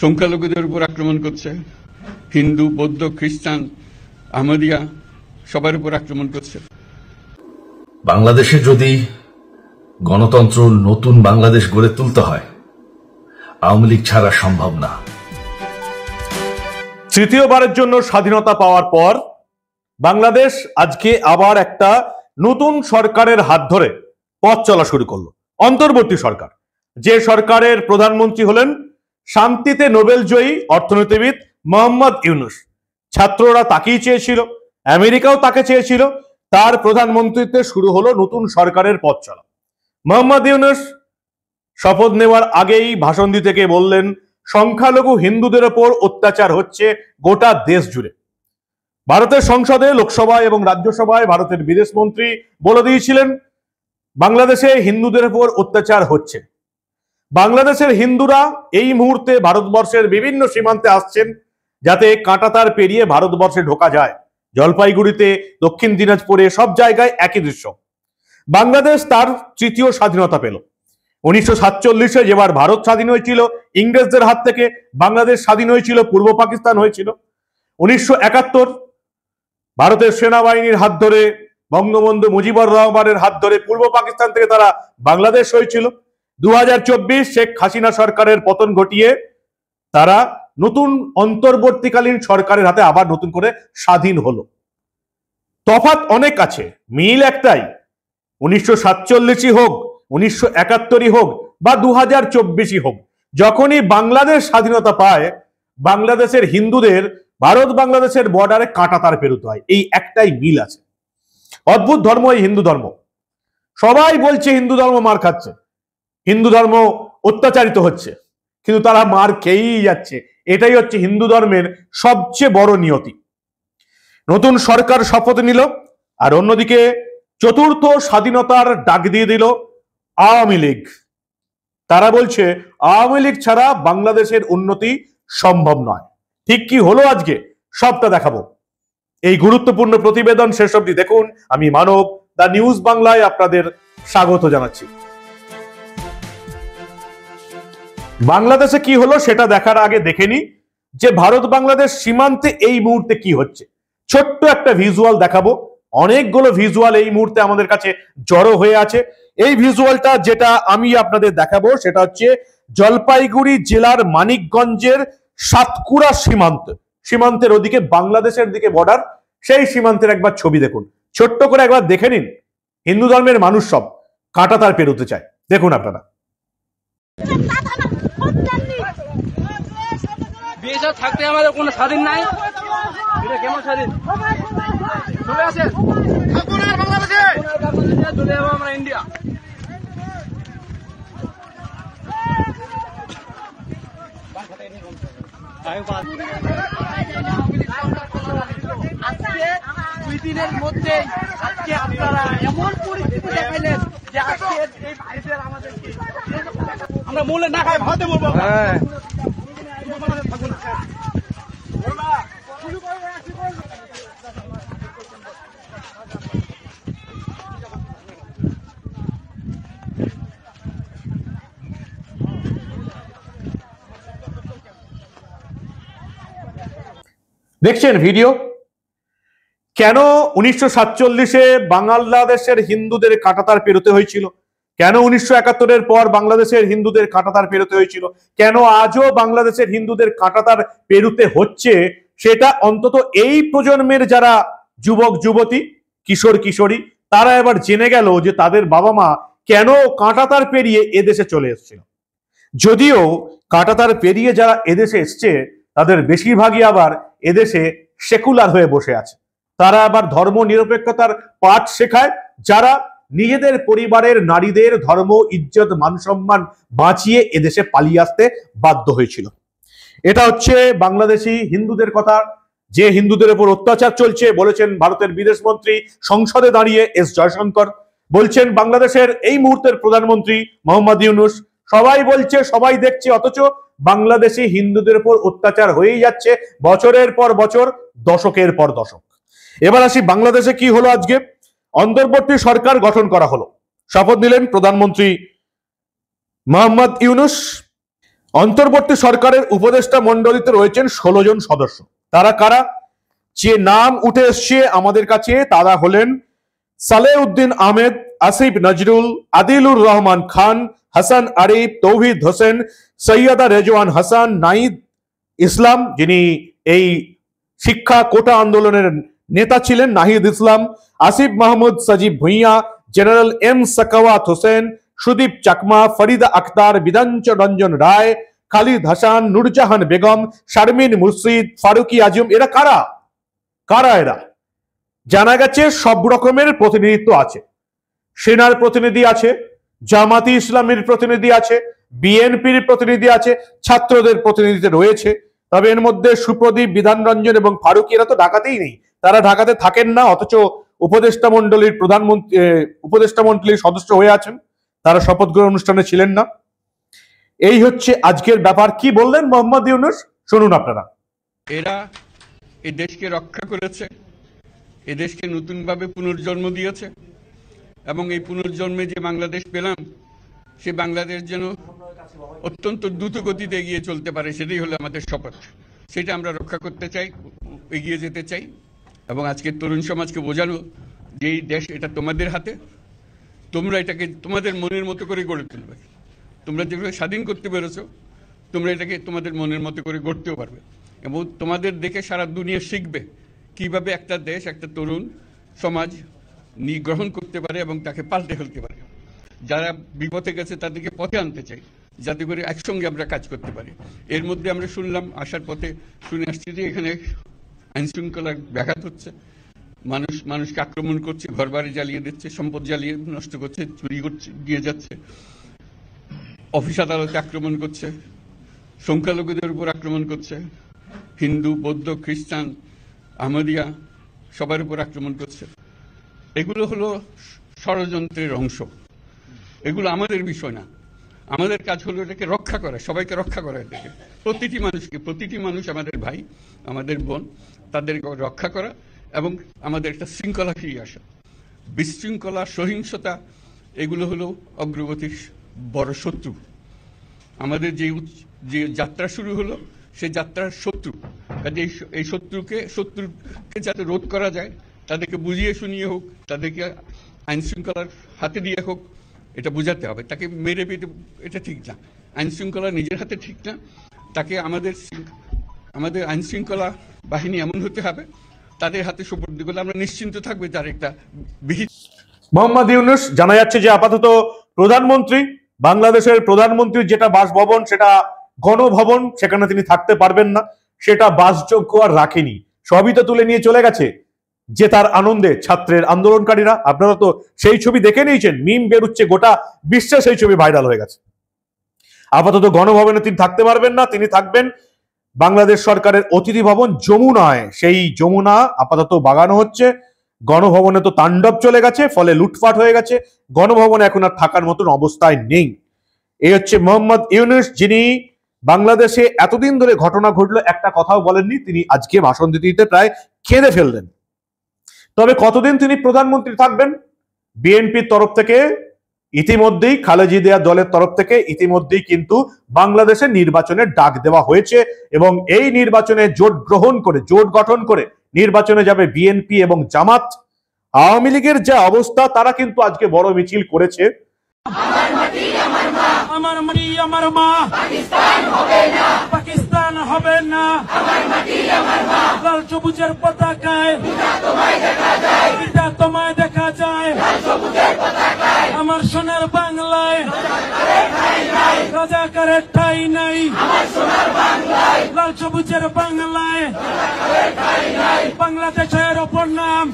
সংখ্যালঘুদের উপর আক্রমণ করছে, হিন্দু, বৌদ্ধ, খ্রিস্টান, আহমদিয়া সবার উপর আক্রমণ করছে। বাংলাদেশে যদি গণতন্ত্র নতুন বাংলাদেশ গড়ে তুলতে হয়, আওয়ামী লীগ ছাড়া সম্ভব না। তৃতীয়বারের জন্য স্বাধীনতা পাওয়ার পর বাংলাদেশ আজকে আবার একটা নতুন সরকারের হাত ধরে পথ চলা শুরু করলো, অন্তর্বর্তী সরকার। যে সরকারের প্রধানমন্ত্রী হলেন শান্তিতে নোবেল জয়ী অর্থনীতিবিদ মোহাম্মদ ইউনূস। ছাত্ররা তাকেই চেয়েছিল, আমেরিকাও তাকে চেয়েছিল। তার প্রধানমন্ত্রীত্বে শুরু হলো নতুন সরকারের পথ চলা। মোহাম্মদ ইউনূস শপথ নেওয়ার আগেই ভাষণ দিতে গিয়ে বললেন, সংখ্যালঘু হিন্দুদের ওপর অত্যাচার হচ্ছে গোটা দেশ জুড়ে। ভারতের সংসদে, লোকসভায় এবং রাজ্যসভায় ভারতের বিদেশ মন্ত্রী বলে দিয়েছিলেন বাংলাদেশে হিন্দুদের উপর অত্যাচার হচ্ছে। বাংলাদেশের হিন্দুরা এই মুহূর্তে ভারতবর্ষের বিভিন্ন সীমান্তে আসছেন যাতে কাঁটাতার পেরিয়ে ভারতবর্ষে ঢোকা যায়। জলপাইগুড়িতে, দক্ষিণ দিনাজপুরে সব জায়গায় একই দৃশ্য। বাংলাদেশ তার তৃতীয় স্বাধীনতা পেল। 1947-এ যেবার ভারত স্বাধীন হয়েছিল ইংরেজদের হাত থেকে, বাংলাদেশ স্বাধীন হয়েছিল, পূর্ব পাকিস্তান হয়েছিল। 1971 ভারতের সেনাবাহিনীর হাত ধরে, বঙ্গবন্ধু মুজিবুর রহমানের হাত ধরে পূর্ব পাকিস্তান থেকে তারা বাংলাদেশ হয়েছিল। 2024 শেখ হাসিনা সরকারের পতন ঘটিয়ে তারা নতুন অন্তর্বর্তীকালীন সরকারের হাতে আবার নতুন করে স্বাধীন হলো। তফাৎ অনেক আছে, মিল একটাই। 1947 হোক, 1971 হোক বা 2024 হোক, যখনই বাংলাদেশ স্বাধীনতা পায়, বাংলাদেশের হিন্দুদের ভারত বাংলাদেশের বর্ডারে কাঁটাতার পেরোতে হয়। এই একটাই মিল আছে। অদ্ভুত ধর্ম এই হিন্দু ধর্ম। সবাই বলছে হিন্দু ধর্ম মার খাচ্ছে, হিন্দু ধর্ম অত্যাচারিত হচ্ছে, কিন্তু তারা মার খেয়েই যাচ্ছে। এটাই হচ্ছে হিন্দু ধর্মের সবচেয়ে বড় নিয়তি। নতুন সরকার শপথ নিল, আর অন্যদিকে চতুর্থ স্বাধীনতার ডাক দিয়ে দিল আওয়ামী লীগ। তারা বলছে আওয়ামী লীগ ছাড়া বাংলাদেশের উন্নতি সম্ভব নয়। ঠিক কি হলো আজকে সবটা দেখাবো। এই গুরুত্বপূর্ণ প্রতিবেদন শেষ অবধি দেখুন। আমি মানব, দা নিউজ বাংলায় আপনাদের স্বাগত জানাচ্ছি। বাংলাদেশে কি হলো সেটা দেখার আগে দেখে নি যে ভারত বাংলাদেশ সীমান্তে এই মুহূর্তে কি হচ্ছে। ছোট্ট একটা ভিজুয়াল দেখাবো। অনেকগুলো ভিজুয়াল এই মুহূর্তে আমাদের কাছে জড়ো হয়ে আছে। এই ভিজুয়ালটা যেটা আমি আপনাদের দেখাবো সেটা হচ্ছে জলপাইগুড়ি জেলার মানিকগঞ্জের সাতকুড়া সীমান্তের ওদিকে বাংলাদেশের দিকে বর্ডার, সেই সীমান্তের একবার ছবি দেখুন। ছোট্ট করে একবার দেখে নিন। হিন্দু ধর্মের মানুষ সব কাঁটাতার পেরোতে চায়, দেখুন আপনারা। থাকতে আমাদের কোনো স্বাধীন নাই, কেমন স্বাধীন? চলে আসেন বাংলাদেশে, চলে যাবো আমরা ইন্ডিয়া। দুই দিনের মধ্যে আজকে আপনারা এমন পরিস্থিতি দেখাইলেন যে আজকে এই ভাইদের আমাদেরকে আমরা মূল্যে না খাই ভাতে বলবো। হ্যাঁ, দেখছেন ভিডিও। কেন 1947-এ বাংলাদেশের হিন্দুদের কাঁটাতার পেরোতে হয়েছিল, কেন 1971-এর পর বাংলাদেশের হিন্দুদের কাঁটাতার পেরোতে হয়েছিল, কেন আজও বাংলাদেশের হিন্দুদের কাঁটাতার পেরোতে হচ্ছে, সেটা অন্তত এই প্রজন্মের যারা যুবক যুবতী, কিশোর কিশোরী, তারা এবার জেনে গেল যে তাদের বাবা মা কেন কাঁটাতার পেরিয়ে এদেশে চলে এসেছিল। যদিও কাঁটাতার পেরিয়ে যারা এদেশে এসছে তাদের বেশিরভাগই আবার এদেশে সেকুলার হয়ে বসে আছে। তারা আবার ধর্ম নিরপেক্ষতার পাঠ শেখায়, যারা নিজেদের পরিবারের নারীদের ধর্ম, ইজ্জত, মান সম্মান বাঁচিয়ে এদেশে পালিয়ে আসতে বাধ্য হয়েছিল। এটা হচ্ছে বাংলাদেশি হিন্দুদের কথা। যে হিন্দুদের উপর অত্যাচার চলছে বলেছেন ভারতের বিদেশ মন্ত্রী সংসদে দাঁড়িয়ে এস জয়শঙ্কর, বলছেন বাংলাদেশের এই মুহূর্তের প্রধানমন্ত্রী মোহাম্মদ ইউনূস। সবাই বলছে, সবাই দেখছে, অথচ বাংলাদেশি হিন্দুদের উপর অত্যাচার হয়েই যাচ্ছে বছরের পর বছর, দশকের পর দশক। এবার আসি বাংলাদেশে কি হলো আজকে। অন্তর্বর্তী সরকার গঠন করা হলো। শপথ নিলেন প্রধানমন্ত্রী মোহাম্মদ ইউনূস। অন্তর্বর্তী সরকারের উপদেষ্টা মণ্ডলীতে রয়েছেন 16 জন সদস্য। তারা কারা? যে নাম উঠে এসছে আমাদের কাছে তারা হলেন সালেউদ্দিন আহমেদ, আসিফ নজরুল, আদিলুর রহমান খান, হাসান আরিফ, তৌহিদ হোসেন, সৈয়দা রেজওয়ান হাসান, নাহিদ ইসলাম যিনি এই শিক্ষা কোটা আন্দোলনের নেতা ছিলেন, নাহিদ ইসলাম, আসিফ মাহমুদ, সজীব ভুঁইয়া, জেনারেল এম সাকাওয়াত হোসেন, সুদীপ চাকমা, ফরিদা আক্তার, বিধাঞ্চ রঞ্জন রায়, খালিদ হাসান, নূরজাহান বেগম, শারমিন মুর্শিদ, ফারুকি আজম। এরা কারা? কারা এরা? জানা গেছে সব রকমের প্রতিনিধিত্ব আছে। সেনার প্রতিনিধি আছে, জামাতি ইসলামের প্রতিনিধি আছে, বিএনপির প্রতিনিধি আছে, ছাত্রদের প্রতিনিধিত্ব রয়েছে। তবে এর মধ্যে সুপ্রদীপ, বিধান রঞ্জন এবং ফারুকি এরা তো ঢাকাতেই নেই, তারা ঢাকাতে থাকেন না, অথচ উপদেষ্টা মন্ডলীর সদস্য হয়ে আছেন। তারা শপথ গ্রহণ অনুষ্ঠানে ছিলেন না। এই হচ্ছে আজকের ব্যাপার। কি বললেন মোহাম্মদ ইউনূস, শুনুন আপনারা। এরা এই দেশকে রক্ষা করেছে, এ দেশকে নতুনভাবে পুনর্জন্ম দিয়েছে, এবং এই পুনর্জন্মে যে বাংলাদেশ পেলাম সে বাংলাদেশ যেন অত্যন্ত দ্রুত গতিতে এগিয়ে চলতে পারে, সেটাই হলো আমাদের শপথ। সেটা আমরা রক্ষা করতে চাই, এগিয়ে যেতে চাই, এবং আজকের তরুণ সমাজকে বোঝানো যে এই দেশ এটা তোমাদের হাতে, তোমরা এটাকে তোমাদের মনের মতো করে গড়ে তুলবে। তোমরা যেভাবে স্বাধীন করতে পেরেছো, তোমরা এটাকে তোমাদের মনের মতো করে গড়তেও পারবে, এবং তোমাদের দেখে সারা দুনিয়া শিখবে কিভাবে একটা দেশ, একটা তরুণ সমাজ গ্রহণ করতে পারে এবং তাকে পাল্টে ফেলতে পারে। যারা বিপথে গেছে তাদেরকে পথে আনতে চাই, যাতে করে একসঙ্গে আমরা কাজ করতে পারি। এর মধ্যে আমরা শুনলাম, আসার পথে শুনে আসছি যে এখানে আইন শৃঙ্খলার ব্যাঘাত হচ্ছে, মানুষকে আক্রমণ করছে, ঘরবাড়ি জ্বালিয়ে দিচ্ছে, সম্পদ জ্বালিয়ে নষ্ট করছে, চুরি করছে, দিয়ে যাচ্ছে, অফিস আদালতে আক্রমণ করছে, সংখ্যালঘুদের উপর আক্রমণ করছে, হিন্দু, বৌদ্ধ, খ্রিস্টান, আহমদিয়া সবার উপর আক্রমণ করছে। এগুলো হলো ষড়যন্ত্রের অংশ, এগুলো আমাদের বিষয় না। আমাদের কাজ হলো এটাকে রক্ষা করা, সবাইকে রক্ষা করা, এটাকে প্রতিটি মানুষ আমাদের ভাই, আমাদের বোন, তাদেরকে রক্ষা করা এবং আমাদের একটা শৃঙ্খলা ফিরিয়ে আসা। বিশৃঙ্খলা, সহিংসতা এগুলো হলো অগ্রগতির বড় শত্রু। আমাদের যে যাত্রা শুরু হলো সেই যাত্রার শত্রু, কাজে এই শত্রুকে যাতে রোধ করা যায়, তাদেরকে বুঝিয়ে শুনিয়ে হোক, তাদেরকে আইন শৃঙ্খলার হাতে দিয়ে হোক, এটা বুঝাতে হবে। তাকে মেরে পেটে এটা ঠিক না, আইন শৃঙ্খলা নিজের হাতে ঠিক না। তাকে আমাদের আইন শৃঙ্খলা বাহিনী এমন হতে হবে, তাদের হাতে সুপর্দ করলে আমরা নিশ্চিন্ত থাকবে তার একটা বিহিত। মোহাম্মদ ইউনূস, জানা যাচ্ছে যে আপাতত বাংলাদেশের প্রধানমন্ত্রীর যেটা বাসভবন সেটা গণভবন, সেখানে তিনি থাকতে পারবেন না, সেটা বাসযোগ্য আর রাখেনি, সবই তো তুলে নিয়ে চলে গেছে যে তার আনন্দে ছাত্রের আন্দোলনকারীরা। আপনারা তো সেই ছবি দেখে নিয়েছেন, মিম বেরুচ্ছে, গোটা বিশ্বে সেই ছবি ভাইরাল হয়ে গেছে। আপাতত গণভবনে তিনি থাকতে পারবেন না, তিনি থাকবেন বাংলাদেশ সরকারের অতিথি ভবন যমুনায়। সেই যমুনা আপাতত বাগানো হচ্ছে, গণভবনে তো তাণ্ডব চলে গেছে, ফলে লুটপাট হয়ে গেছে, গণভবনে এখন আর থাকার মতন অবস্থায় নেই। এই হচ্ছে মোহাম্মদ ইউনূস, যিনি বাংলাদেশে এতদিন ধরে ঘটনা ঘটলো একটা কথাও বলেননি। তিনি আজকে ভাষণ দিতে দিতে প্রায় কেঁদে ফেললেন। তবে কতদিন তিনি প্রধানমন্ত্রী থাকবেন? বিএনপির তরফ থেকে ইতিমধ্যেই, খালেদা দলের তরফ থেকে ইতিমধ্যেই কিন্তু বাংলাদেশে নির্বাচনের ডাক দেওয়া হয়েছে, এবং এই নির্বাচনে জোট গঠন করে নির্বাচনে যাবে বিএনপি এবং জামাত। আওয়ামী লীগের যে অবস্থা, তারা কিন্তু আজকে বড় মিছিল করেছে। আমার মাটি আমার মা, পাকিস্তান হবে না, লাল সবুজের পতাকায় পিতা তোমায় দেখা যায়, আমার সোনার বাংলায় রাজাকারের ঠাই নাই, লাল সবুজের বাংলায় বাংলাদেশের ওপর নাম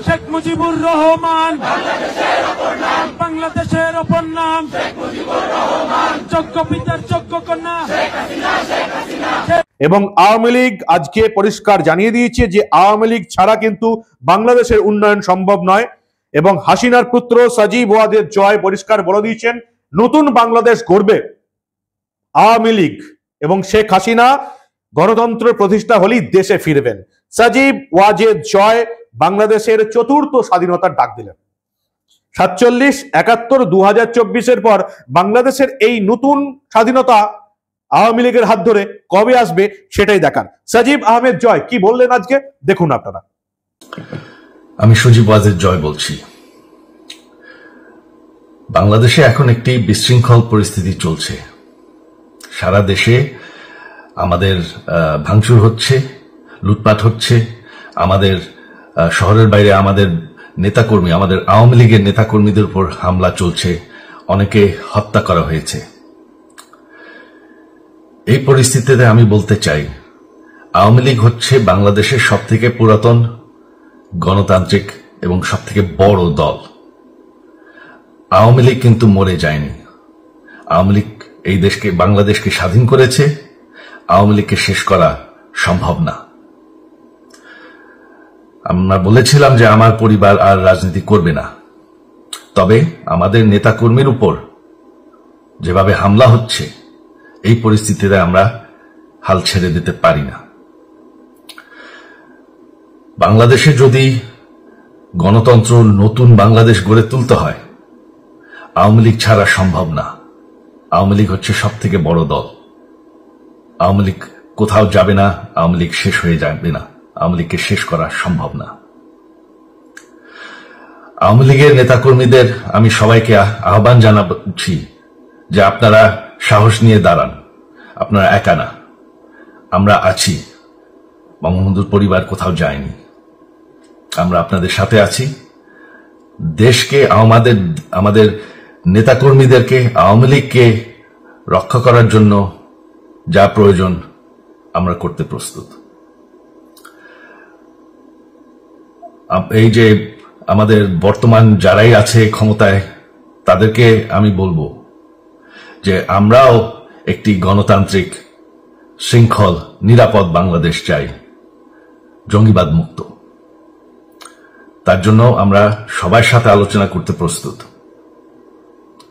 শেখ মুজিবুর রহমান, বাংলাদেশের ওপর নাম যোগ্য পিতার যোগ্য কন্যা। এবং আওয়ামী লীগ আজকে পরিষ্কার জানিয়ে দিয়েছে যে আওয়ামী লীগ ছাড়া কিন্তু বাংলাদেশের উন্নয়ন সম্ভব নয়, এবং হাসিনার পুত্র সজীব ওয়াজেদ জয় পরিষ্কার বলে দিয়েছেন নতুন বাংলাদেশ গড়বে আওয়ামী লীগ, এবং শেখ হাসিনা গণতন্ত্র প্রতিষ্ঠা হলেই দেশে ফিরবেন। সজীব ওয়াজেদ জয় বাংলাদেশের চতুর্থ স্বাধীনতার ডাক দিলেন। 47, 71, 2024-এর পর বাংলাদেশের এই নতুন স্বাধীনতা আওয়ামী লীগের হাত ধরে কবে আসবে সেটাই দেখার। সজীব আহমেদ জয় কি বললেন আজকে দেখুন আপনারা। আমি সজীব ওয়াজেদ জয় বলছি। বাংলাদেশে এখন একটি বিশৃঙ্খল পরিস্থিতি চলছে। সারা দেশে আমাদের ভাঙচুর হচ্ছে, লুটপাট হচ্ছে, আমাদের শহরের বাইরে আমাদের নেতাকর্মী, আমাদের আওয়ামী লীগের নেতাকর্মীদের উপর হামলা চলছে, অনেকে হত্যা করা হয়েছে। এই পরিস্থিতিতে আমি বলতে চাই, আওয়ামী লীগ হচ্ছে বাংলাদেশের সবথেকে পুরাতন গণতান্ত্রিক এবং সবথেকে বড় দল। আওয়ামী লীগ কিন্তু মরে যায়নি। আওয়ামী লীগ এই দেশকে, বাংলাদেশকে স্বাধীন করেছে। আওয়ামী লীগকে শেষ করা সম্ভব না। আমরা বলেছিলাম যে আমার পরিবার আর রাজনীতি করবে না, তবে আমাদের নেতাকর্মীর উপর যেভাবে হামলা হচ্ছে, এই পরিস্থিতিতে আমরা হাল ছেড়ে দিতে পারি না। বাংলাদেশে যদি গণতন্ত্র, নতুন বাংলাদেশ গড়ে তুলতে হয়, আওয়ামী লীগ ছাড়া সম্ভব না। আওয়ামী লীগ হচ্ছে সব থেকে বড় দল। আওয়ামী লীগ কোথাও যাবে না, আওয়ামী লীগ শেষ হয়ে যাবে না, আওয়ামী লীগকে শেষ করা সম্ভব না। আওয়ামী লীগের নেতাকর্মীদের আমি সবাইকে আহ্বান জানাচ্ছি যে আপনারা সাহস নিয়ে দাঁড়ান, আপনারা একা না, আমরা আছি। বঙ্গবন্ধুর পরিবার কোথাও যায়নি, আমরা আপনাদের সাথে আছি। দেশকে, আমাদের নেতাকর্মীদেরকে, আওয়ামী লীগকে রক্ষা করার জন্য যা প্রয়োজন আমরা করতে প্রস্তুত। এই যে আমাদের বর্তমান যারাই আছে ক্ষমতায়, তাদেরকে আমি বলবো যে আমরাও একটি গণতান্ত্রিক, শৃঙ্খল, নিরাপদ বাংলাদেশ চাই, জঙ্গিবাদ মুক্ত। তার জন্য আমরা সবার সাথে আলোচনা করতে প্রস্তুত,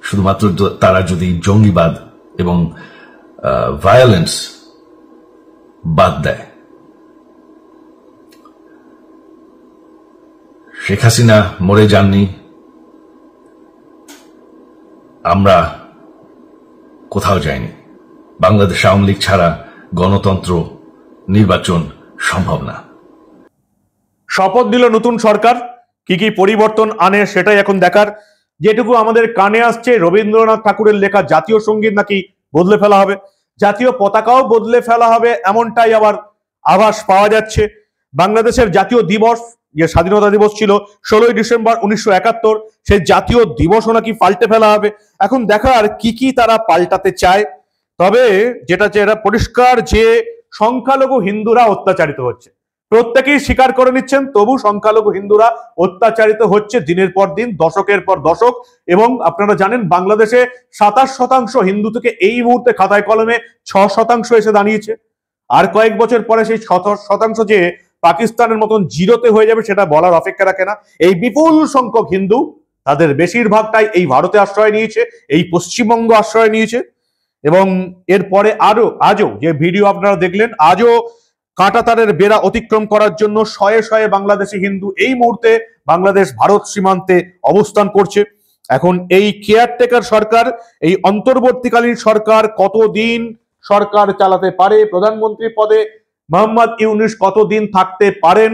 শুধুমাত্র তারা যদি জঙ্গিবাদ এবং ভায়োলেন্স বাদ দেয়। শেখ হাসিনা মরে যাননি, আমরা কোথাও যাইনি। বাংলাদেশ আওয়ামী লীগ ছাড়া গণতন্ত্র, নির্বাচন সম্ভব না। শপথ দিল নতুন সরকার, কি কি পরিবর্তন আনে সেটাই এখন দেখার। যেটুকু আমাদের কানে আসছে, রবীন্দ্রনাথ ঠাকুরের লেখা জাতীয় সঙ্গীত নাকি বদলে ফেলা হবে, জাতীয় পতাকাও বদলে ফেলা হবে, এমনটাই আবার আভাস পাওয়া যাচ্ছে। বাংলাদেশের জাতীয় দিবস, যে স্বাধীনতা দিবস ছিল 16ই ডিসেম্বর 1971, সেই জাতীয় দিবসও নাকি পাল্টে ফেলা হবে। এখন দেখার কি কি তারা পাল্টাতে চায়। তবে যেটা পরিষ্কার যে সংখ্যালঘু হিন্দুরা অত্যাচারিত হচ্ছে, প্রত্যেকেই স্বীকার করে নিচ্ছেন, তবু সংখ্যালঘু হিন্দুরা অত্যাচারিত হচ্ছে দিনের পর দিন, দশকের পর দশক। এবং আপনারা জানেন বাংলাদেশে 27% হিন্দু থেকে এই মুহূর্তে খাতায় কলমে 6% এসে দাঁড়িয়েছে। আর কয়েক বছর পরে সেই 6% যে পাকিস্তানের মতন জিরোতে হয়ে যাবে সেটা বলার অপেক্ষা রাখে না। এই বিপুল সংখ্যক হিন্দু, তাদের বেশিরভাগটাই এই ভারতে আশ্রয় নিয়েছে, এই পশ্চিমবঙ্গ আশ্রয় নিয়েছে। এবং এরপরে আজও যে ভিডিও আপনারা দেখলেন, আজও কাঁটাতারের বেড়া অতিক্রম করার জন্য শয়ে শয়ে বাংলাদেশি হিন্দু এই মুহূর্তে বাংলাদেশ ভারত সীমান্তে অবস্থান করছে। এখন এই কেয়ারটেকার সরকার, এই অন্তর্বর্তীকালীন সরকার কতদিন সরকার চালাতে পারে, প্রধানমন্ত্রী পদে মোহাম্মদ ইউনূস কতদিন থাকতে পারেন,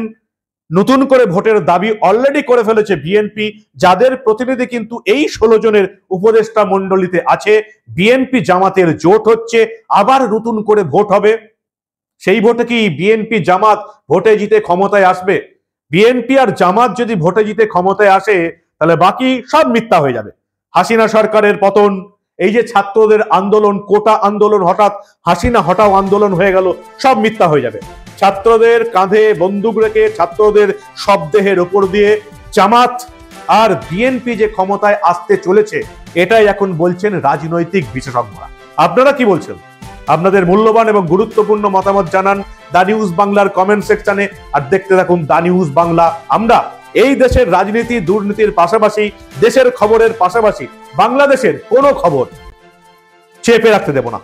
নতুন করে ভোটের দাবি অলরেডি করে ফেলেছে বিএনপি, যাদের প্রতিনিধি কিন্তু এই 16 জনের উপদেষ্টা মণ্ডলীতে আছে। বিএনপি জামাতের জোট হচ্ছে, আবার নতুন করে ভোট হবে। সেই ভোটে কি বিএনপি জামাত ভোটে জিতে ক্ষমতায় আসবে? বিএনপি আর জামাত যদি ভোটে জিতে ক্ষমতায় আসে, তাহলে বাকি সব মিথ্যা হয়ে যাবে। হাসিনা সরকারের পতন, এই যে ছাত্রদের আন্দোলন, কোটা আন্দোলন, হঠাৎ হাসিনা হটাও আন্দোলন হয়ে গেল, সব মিথ্যা হয়ে যাবে। ছাত্রদের কাঁধে বন্দুক রেখে, ছাত্রদের শবদেহের উপর দিয়ে জামাত আর বিএনপি যে ক্ষমতায় আসতে চলেছে, এটাই এখন বলছেন রাজনৈতিক বিশেষজ্ঞরা। আপনারা কি বলছেন? আপনাদের মূল্যবান এবং গুরুত্বপূর্ণ মতামত জানান দা নিউজ বাংলার কমেন্ট সেকশনে। আর দেখতে থাকুন দা নিউজ বাংলা। আমরা এই দেশের রাজনীতি, দুর্নীতির পাশাপাশি, দেশের খবরের পাশাপাশি বাংলাদেশের কোনো খবর চেপে রাখতে দেব না।